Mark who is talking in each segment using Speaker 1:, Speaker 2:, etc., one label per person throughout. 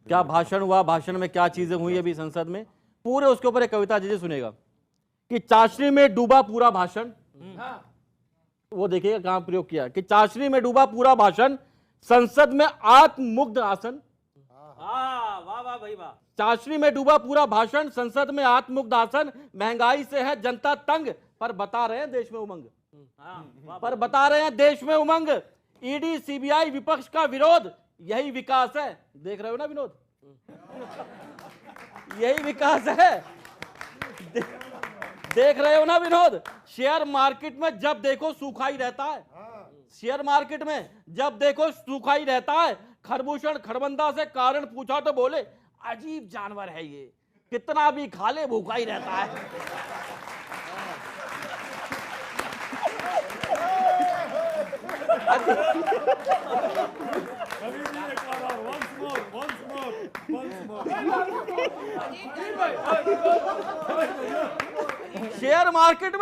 Speaker 1: क्या भाषण हुआ, भाषण में क्या चीजें हुई अभी संसद में, पूरे उसके ऊपर एक कविता जी सुनेगा कि चाशनी में डूबा पूरा भाषण। वो देखिएगा कहां प्रयोग किया कि चाशनी में डूबा पूरा भाषण, संसद में आत्ममुग्ध आसन।
Speaker 2: वाह वाह भाई वाह।
Speaker 1: चाशनी में डूबा पूरा भाषण, संसद में आत्ममुग्ध आसन, महंगाई से है जनता तंग, पर बता रहे हैं देश में उमंग। पर बता रहे हैं देश में उमंग, ईडी सीबीआई विपक्ष का विरोध, यही विकास है। देख रहे हो ना विनोद, यही विकास है। देख रहे हो ना विनोद, शेयर मार्केट में जब देखो सूखा ही रहता है। शेयर मार्केट में जब देखो सूखा ही रहता है। खरभूषण खरबंदा से कारण पूछा तो बोले अजीब जानवर है ये, कितना भी खा ले भूखा ही रहता है। शेयर मार्केट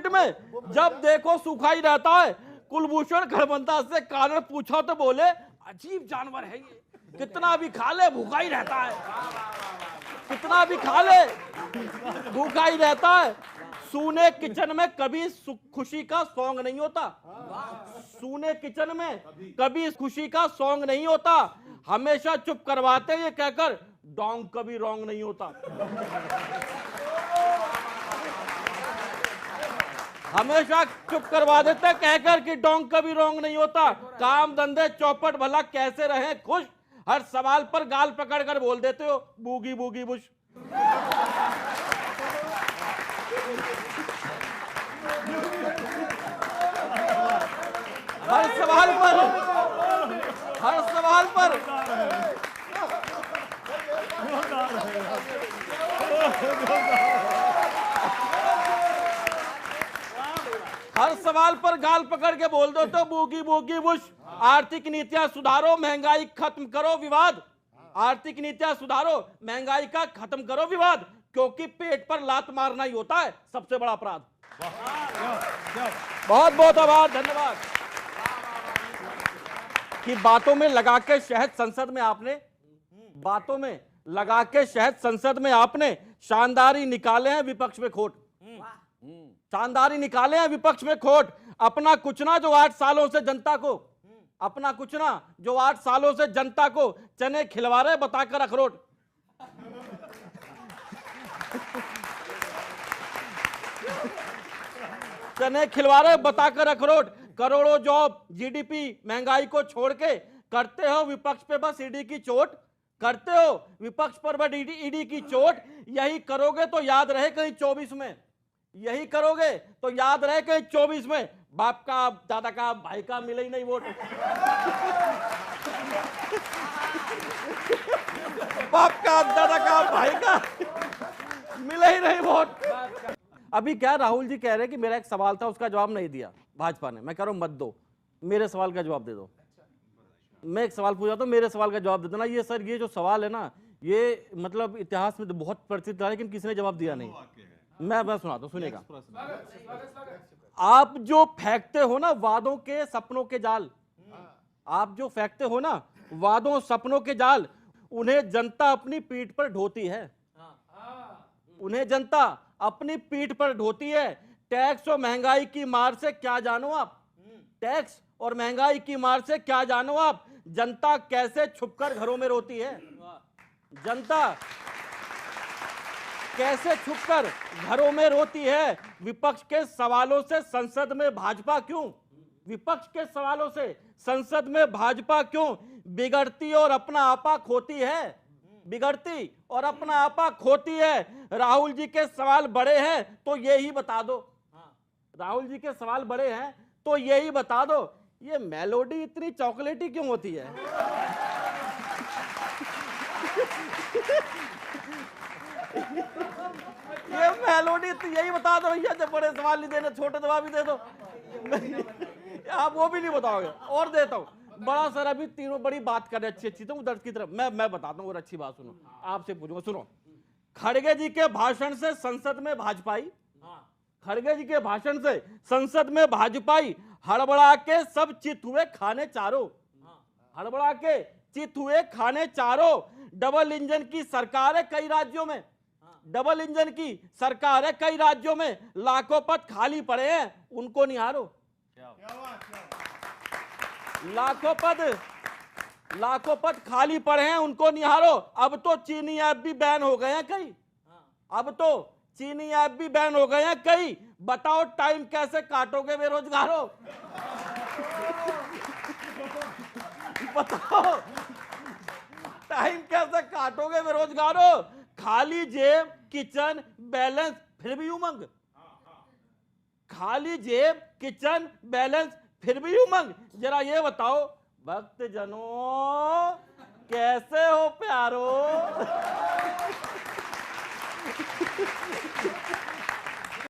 Speaker 1: में जब देखो सूखा ही रहता है। कुलभूषण खरबंदा से कारण पूछा तो बोले अजीब जानवर है ये, कितना भी खा ले भूखा ही रहता है। कितना भी खा ले भूखा ही रहता है। सूने किचन में कभी खुशी का सॉन्ग नहीं होता। सूने किचन में कभी खुशी का सॉन्ग नहीं होता। हमेशा चुप करवाते ये कहकर डोंग कभी रॉन्ग नहीं होता। हमेशा चुप करवा देते कहकर कि डोंग कभी रॉन्ग नहीं होता। काम धंधे चौपट भला कैसे रहे खुश, हर सवाल पर गाल पकड़कर बोल देते हो बूगी बूगी बुश। हर सवाल पर गाल पकड़ के बोल दो तो बूगी बूगी बुश। आर्थिक नीतियां सुधारो, महंगाई खत्म करो विवाद। आर्थिक नीतियां सुधारो, महंगाई का खत्म करो विवाद, क्योंकि पेट पर लात मारना ही होता है सबसे बड़ा अपराध। बहुत बहुत आभार, धन्यवाद। कि बातों में लगा के शहद संसद में आपने, बातों में लगा के शहद संसद में आपने शानदारी निकाले हैं विपक्ष में खोट। शानदारी निकाले हैं विपक्ष में खोट। अपना कुछ ना जो 8 सालों से जनता को, अपना कुछ ना जो 8 सालों से जनता को चने खिलवा रहे बताकर अखरोट। चने खिलवा रहे बताकर अखरोट। करोड़ों जॉब, जीडीपी, महंगाई को छोड़ के करते हो विपक्ष पे बस ईडी की चोट। करते हो विपक्ष पर बस ईडी की चोट। यही करोगे तो याद रहे कहीं 24 में, यही करोगे तो याद रहे कहीं 24 में बाप का, दादा का, भाई का मिले ही नहीं वोट। बाप का, दादा का, भाई का मिले ही नहीं वोट। अभी क्या राहुल जी कह रहे हैं कि मेरा एक सवाल था उसका जवाब नहीं दिया भाजपा ने। मैं कह रहा हूं मत दो, मेरे सवाल का जवाब दे दो। मैं एक सवाल पूछा तो मेरे सवाल का जवाब दे देना। ये सर ये जो सवाल है ना, ये मतलब इतिहास में तो बहुत प्रचलित रहा, लेकिन किसी ने जवाब दिया नहीं। मैं सुनाता हूं, सुनेगा। आप जो फेंकते हो ना वादों के सपनों के जाल, आप जो फेंकते हो ना वादों सपनों के जाल, उन्हें जनता अपनी पीठ पर ढोती है। उन्हें जनता अपनी पीठ पर ढोती है। टैक्स और महंगाई की मार से क्या जानो आप, टैक्स और महंगाई की मार से क्या जानो आप। जनता कैसे छुपकर घरों में रोती है। जनता कैसे छुपकर घरों में रोती है। विपक्ष के सवालों से संसद में भाजपा क्यों, विपक्ष के सवालों से संसद में भाजपा क्यों बिगड़ती और अपना आपा खोती है। बिगड़ती और अपना आपा खोती है। राहुल जी के सवाल बड़े हैं तो यही बता दो। राहुल जी के सवाल बड़े हैं तो यही बता दो, ये मेलोडी इतनी चॉकलेटी क्यों होती है। ये मेलोडी तो यही बता दो भैया, जब बड़े सवाल नहीं देने छोटे जवाब ही दे दो। आप वो भी नहीं बताओगे। और देता हूं बड़ा सर, अभी तीनों बड़ी बात कर रहे अच्छी तो उधर की तरफ मैं बताता हूं और अच्छी बात सुनो। आपसे पूछूंगा, सुनो। खड़गे जी के भाषण से संसद में भाजपाई, खड़गे जी के भाषण से संसद में भाजपाई, हड़बड़ा के सब चित हुए खाने चारों। हड़बड़ा के चित हुए खाने चारों। डबल इंजन की सरकार है कई राज्यों में, डबल इंजन की सरकार है कई राज्यों में, लाखों पद खाली पड़े हैं उनको निहारो। लाखों पद खाली पड़े हैं उनको निहारो। अब तो चीनी ऐप भी बैन हो गए हैं कई, अब तो चीनी ऐप भी बैन हो गए हैं कई। बताओ टाइम कैसे काटोगे बेरोजगारों? बताओ टाइम कैसे काटोगे बेरोजगारों? खाली जेब किचन बैलेंस फिर भी उमंग, खाली जेब किचन बैलेंस फिर भी उमंग। जरा ये बताओ भक्त जनों कैसे हो प्यारो?